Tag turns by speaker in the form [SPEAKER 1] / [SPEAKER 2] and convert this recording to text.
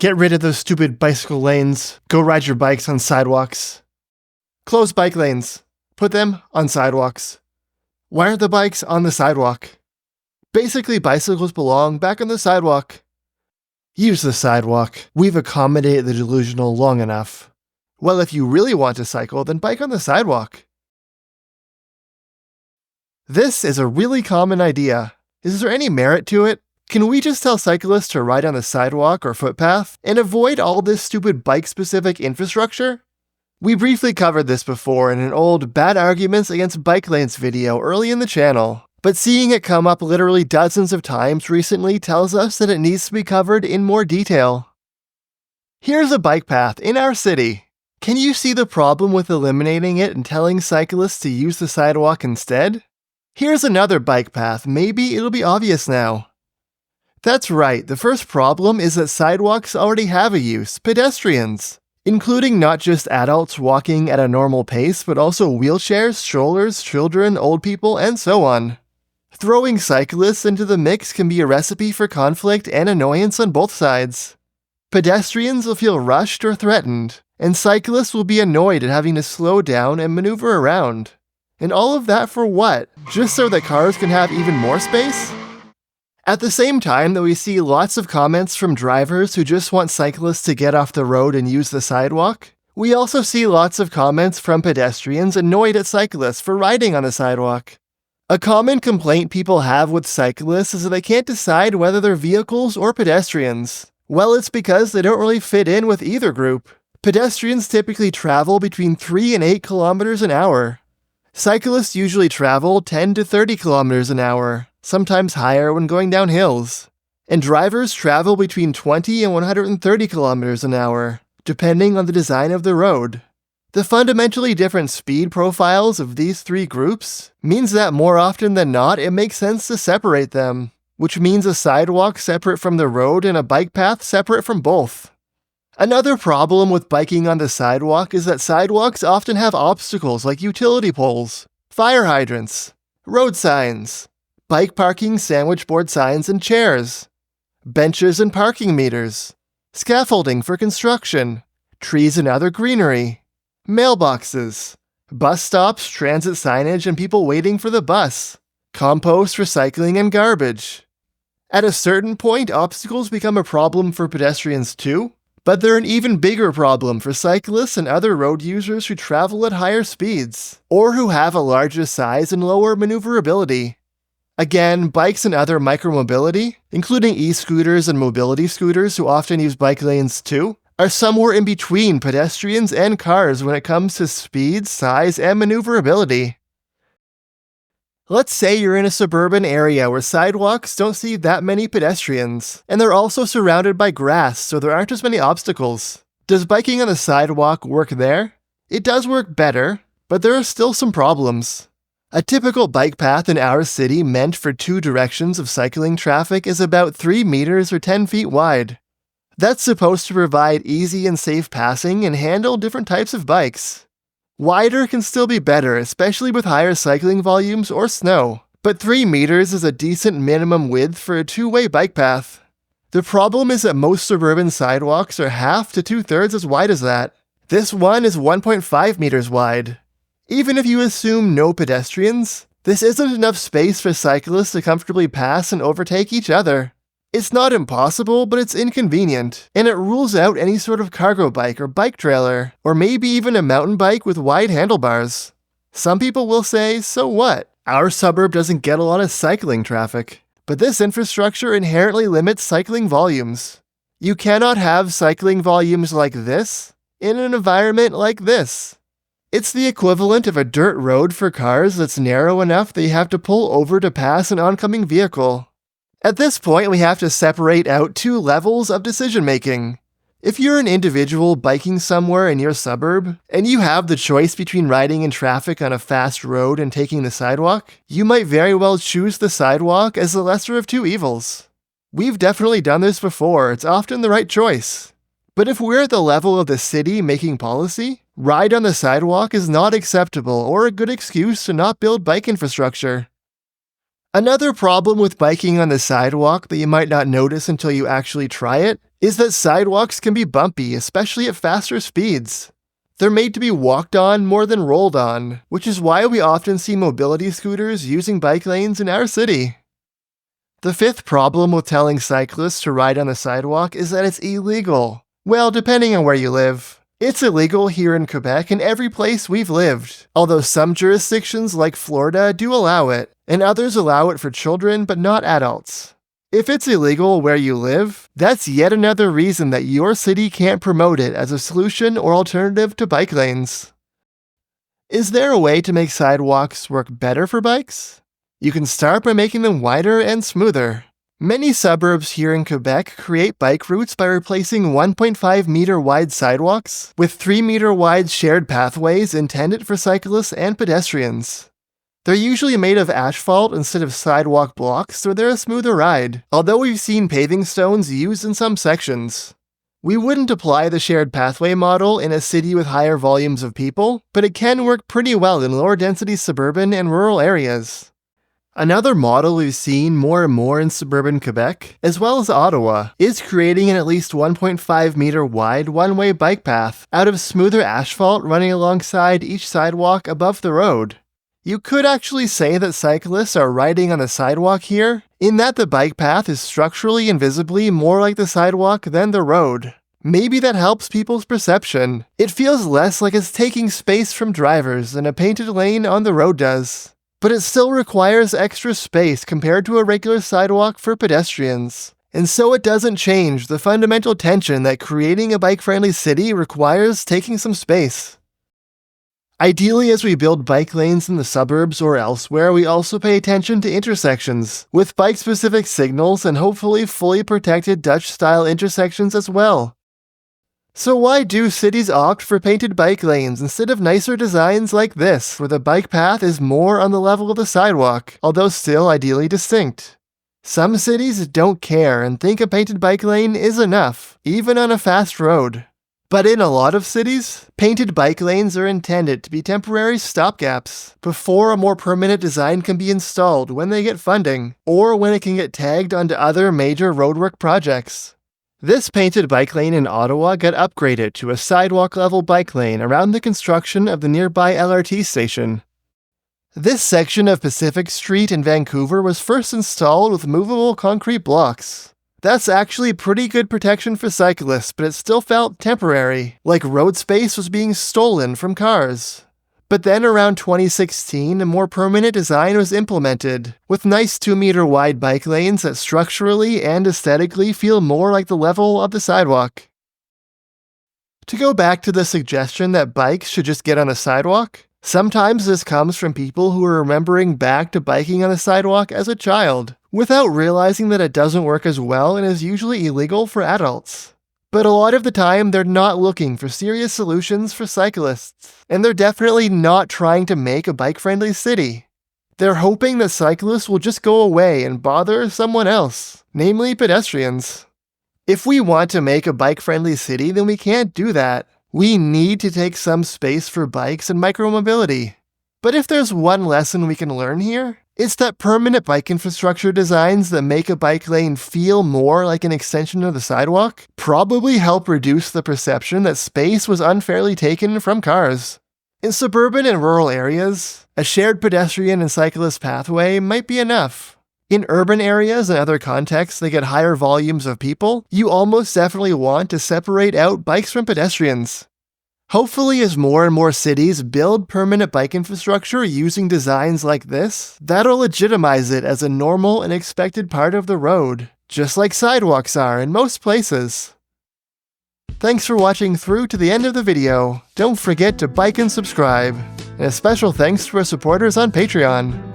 [SPEAKER 1] Get rid of those stupid bicycle lanes. Go ride your bikes on sidewalks. Close bike lanes. Put them on sidewalks. Why aren't the bikes on the sidewalk? Basically, bicycles belong back on the sidewalk. Use the sidewalk. We've accommodated the delusional long enough. Well, if you really want to cycle, then bike on the sidewalk. This is a really common idea. Is there any merit to it? Can we just tell cyclists to ride on the sidewalk or footpath and avoid all this stupid bike-specific infrastructure? We briefly covered this before in an old Bad Arguments Against Bike Lanes video early in the channel, but seeing it come up literally dozens of times recently tells us that it needs to be covered in more detail. Here's a bike path in our city. Can you see the problem with eliminating it and telling cyclists to use the sidewalk instead? Here's another bike path, maybe it'll be obvious now. That's right, the first problem is that sidewalks already have a use, pedestrians, including not just adults walking at a normal pace, but also wheelchairs, strollers, children, old people, and so on. Throwing cyclists into the mix can be a recipe for conflict and annoyance on both sides. Pedestrians will feel rushed or threatened, and cyclists will be annoyed at having to slow down and maneuver around. And all of that for what? Just so that cars can have even more space? At the same time that we see lots of comments from drivers who just want cyclists to get off the road and use the sidewalk, we also see lots of comments from pedestrians annoyed at cyclists for riding on the sidewalk. A common complaint people have with cyclists is that they can't decide whether they're vehicles or pedestrians. Well, it's because they don't really fit in with either group. Pedestrians typically travel between 3 and 8 kilometers an hour. Cyclists usually travel 10 to 30 kilometers an hour, sometimes higher when going down hills. And drivers travel between 20 and 130 kilometers an hour, depending on the design of the road. The fundamentally different speed profiles of these three groups means that more often than not it makes sense to separate them, which means a sidewalk separate from the road and a bike path separate from both. Another problem with biking on the sidewalk is that sidewalks often have obstacles like utility poles, fire hydrants, road signs, bike parking sandwich board signs and chairs, benches and parking meters, scaffolding for construction, trees and other greenery, mailboxes, bus stops, transit signage and people waiting for the bus, compost, recycling, and garbage. At a certain point, obstacles become a problem for pedestrians too, but they're an even bigger problem for cyclists and other road users who travel at higher speeds, or who have a larger size and lower maneuverability. Again, bikes and other micromobility, including e-scooters and mobility scooters who often use bike lanes too, are somewhere in between pedestrians and cars when it comes to speed, size, and maneuverability. Let's say you're in a suburban area where sidewalks don't see that many pedestrians, and they're also surrounded by grass, so there aren't as many obstacles. Does biking on the sidewalk work there? It does work better, but there are still some problems. A typical bike path in our city meant for 2 directions of cycling traffic is about 3 meters or 10 feet wide. That's supposed to provide easy and safe passing and handle different types of bikes. Wider can still be better, especially with higher cycling volumes or snow, but 3 meters is a decent minimum width for a 2-way bike path. The problem is that most suburban sidewalks are half to 2/3 as wide as that. This one is 1.5 meters wide. Even if you assume no pedestrians, this isn't enough space for cyclists to comfortably pass and overtake each other. It's not impossible, but it's inconvenient, and it rules out any sort of cargo bike or bike trailer, or maybe even a mountain bike with wide handlebars. Some people will say, so what? Our suburb doesn't get a lot of cycling traffic, but this infrastructure inherently limits cycling volumes. You cannot have cycling volumes like this in an environment like this. It's the equivalent of a dirt road for cars that's narrow enough that you have to pull over to pass an oncoming vehicle. At this point, we have to separate out 2 levels of decision-making. If you're an individual biking somewhere in your suburb, and you have the choice between riding in traffic on a fast road and taking the sidewalk, you might very well choose the sidewalk as the lesser of 2 evils. We've definitely done this before, it's often the right choice. But if we're at the level of the city making policy, ride on the sidewalk is not acceptable or a good excuse to not build bike infrastructure. Another problem with biking on the sidewalk that you might not notice until you actually try it is that sidewalks can be bumpy, especially at faster speeds. They're made to be walked on more than rolled on, which is why we often see mobility scooters using bike lanes in our city. The fifth problem with telling cyclists to ride on the sidewalk is that it's illegal. Well, depending on where you live. It's illegal here in Quebec and every place we've lived, although some jurisdictions like Florida do allow it, and others allow it for children but not adults. If it's illegal where you live, that's yet another reason that your city can't promote it as a solution or alternative to bike lanes. Is there a way to make sidewalks work better for bikes? You can start by making them wider and smoother. Many suburbs here in Quebec create bike routes by replacing 1.5 meter wide sidewalks with 3 meter wide shared pathways intended for cyclists and pedestrians. They're usually made of asphalt instead of sidewalk blocks, so they're a smoother ride, although we've seen paving stones used in some sections. We wouldn't apply the shared pathway model in a city with higher volumes of people, but it can work pretty well in lower density suburban and rural areas. Another model we've seen more and more in suburban Quebec, as well as Ottawa, is creating an at least 1.5 meter wide one-way bike path out of smoother asphalt running alongside each sidewalk above the road. You could actually say that cyclists are riding on the sidewalk here, in that the bike path is structurally and visibly more like the sidewalk than the road. Maybe that helps people's perception. It feels less like it's taking space from drivers than a painted lane on the road does. But it still requires extra space compared to a regular sidewalk for pedestrians. And so it doesn't change the fundamental tension that creating a bike-friendly city requires taking some space. Ideally, as we build bike lanes in the suburbs or elsewhere, we also pay attention to intersections, with bike-specific signals and hopefully fully protected Dutch-style intersections as well. So why do cities opt for painted bike lanes instead of nicer designs like this, where the bike path is more on the level of the sidewalk, although still ideally distinct? Some cities don't care and think a painted bike lane is enough, even on a fast road. But in a lot of cities, painted bike lanes are intended to be temporary stopgaps before a more permanent design can be installed when they get funding, or when it can get tagged onto other major roadwork projects. This painted bike lane in Ottawa got upgraded to a sidewalk-level bike lane around the construction of the nearby LRT station. This section of Pacific Street in Vancouver was first installed with movable concrete blocks. That's actually pretty good protection for cyclists, but it still felt temporary, like road space was being stolen from cars. But then around 2016, a more permanent design was implemented, with nice 2 meter wide bike lanes that structurally and aesthetically feel more like the level of the sidewalk. To go back to the suggestion that bikes should just get on the sidewalk, sometimes this comes from people who are remembering back to biking on the sidewalk as a child, without realizing that it doesn't work as well and is usually illegal for adults. But a lot of the time, they're not looking for serious solutions for cyclists, and they're definitely not trying to make a bike-friendly city. They're hoping that cyclists will just go away and bother someone else, namely pedestrians. If we want to make a bike-friendly city, then we can't do that. We need to take some space for bikes and micromobility. But if there's one lesson we can learn here, it's that permanent bike infrastructure designs that make a bike lane feel more like an extension of the sidewalk probably help reduce the perception that space was unfairly taken from cars. In suburban and rural areas, a shared pedestrian and cyclist pathway might be enough. In urban areas and other contexts that get higher volumes of people, you almost definitely want to separate out bikes from pedestrians. Hopefully, as more and more cities build permanent bike infrastructure using designs like this, that'll legitimize it as a normal and expected part of the road, just like sidewalks are in most places. Thanks for watching through to the end of the video. Don't forget to bike and subscribe. And a special thanks to our supporters on Patreon.